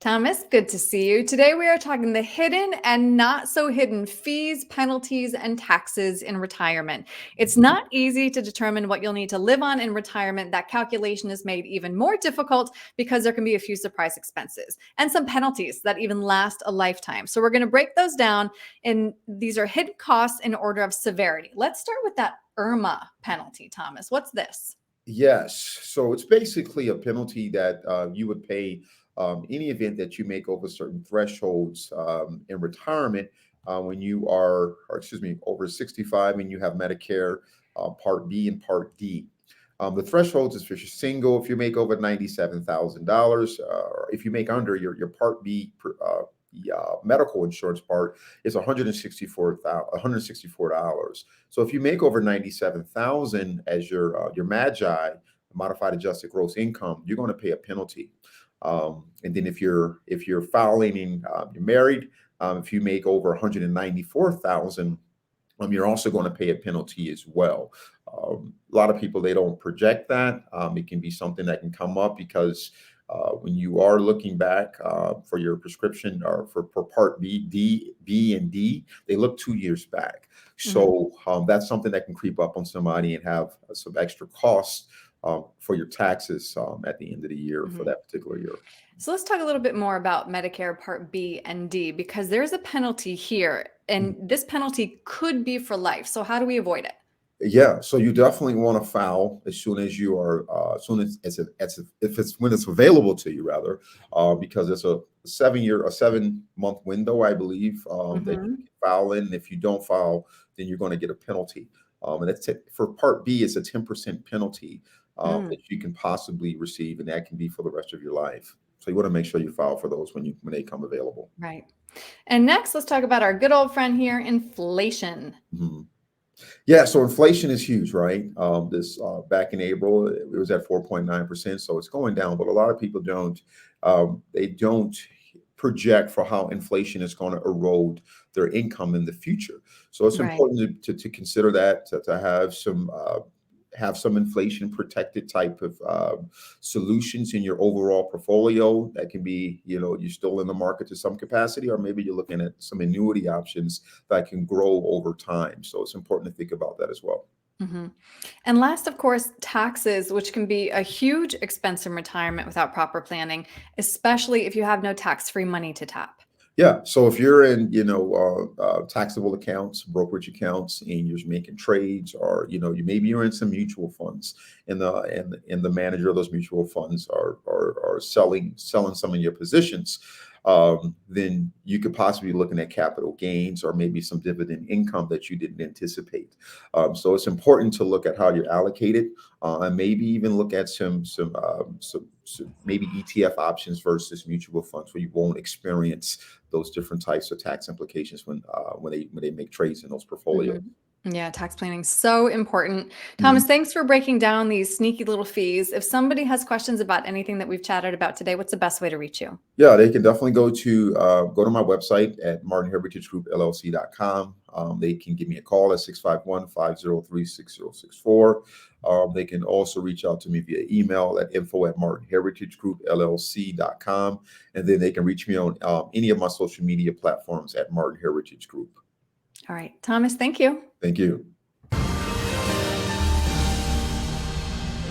Thomas, good to see you. Today we are talking the hidden and not so hidden fees, penalties, and taxes in retirement. It's not easy to determine what you'll need to live on in retirement. That calculation is made even more difficult because there can be a few surprise expenses and some penalties that even last a lifetime. So we're going to break those down, and these are hidden costs in order of severity. Let's start with that IRMAA penalty, Thomas. What's this? Yes. So it's basically a penalty that you would pay any event that you make over certain thresholds in retirement when you are, or excuse me, over 65 and you have Medicare Part B and Part D. The thresholds is if you're single, if you make over $97,000, or if you make under your Part B medical insurance part is $164. So if you make over 97,000 as your MAGI, modified adjusted gross income, you're going to pay a penalty. And then if you're filing and you're married, if you make over 194,000, you're also going to pay a penalty as well. A lot of people, they don't project that. It can be something that can come up because when you are looking back for your prescription or for Part B, and D, they look 2 years back. So that's something that can creep up on somebody and have some extra costs for your taxes at the end of the year for that particular year. So let's talk a little bit more about Medicare Part B and D, because there's a penalty here, and this penalty could be for life. So how do we avoid it? Yeah, so you definitely want to file as soon as you are, as soon as when it's available to you, rather, because it's a 7-month window, I believe, that you can file in. And if you don't file, then you're going to get a penalty. And that's for Part B, it's a 10% penalty that you can possibly receive, and that can be for the rest of your life. So you want to make sure you file for those when they come available. Right. And next, let's talk about our good old friend here, inflation. Yeah, so inflation is huge, right? This back in April, it was at 4.9%, so it's going down. But a lot of people don't project for how inflation is going to erode their income in the future. So it's important to consider that, to have some inflation protected type of solutions in your overall portfolio. That can be, you're still in the market to some capacity, or maybe you're looking at some annuity options that can grow over time. So it's important to think about that as well. And last, of course, taxes, which can be a huge expense in retirement without proper planning, especially if you have no tax-free money to tap. Yeah. So if you're in, taxable accounts, brokerage accounts, and you're making trades, or maybe you're in some mutual funds, and the manager of those mutual funds are selling some of your positions, then you could possibly be looking at capital gains or maybe some dividend income that you didn't anticipate. So it's important to look at how you're allocated, and maybe even look at some maybe ETF options versus mutual funds, where you won't experience those different types of tax implications when they make trades in those portfolios. Yeah, tax planning is so important. Thomas, thanks for breaking down these sneaky little fees. If somebody has questions about anything that we've chatted about today, what's the best way to reach you? Yeah, they can definitely go to my website at martinheritagegroupllc.com. They can give me a call at 651-503-6064. They can also reach out to me via email at info@martinheritagegroupllc.com. And then they can reach me on any of my social media platforms at Martin Heritage Group. All right, Thomas, thank you. Thank you.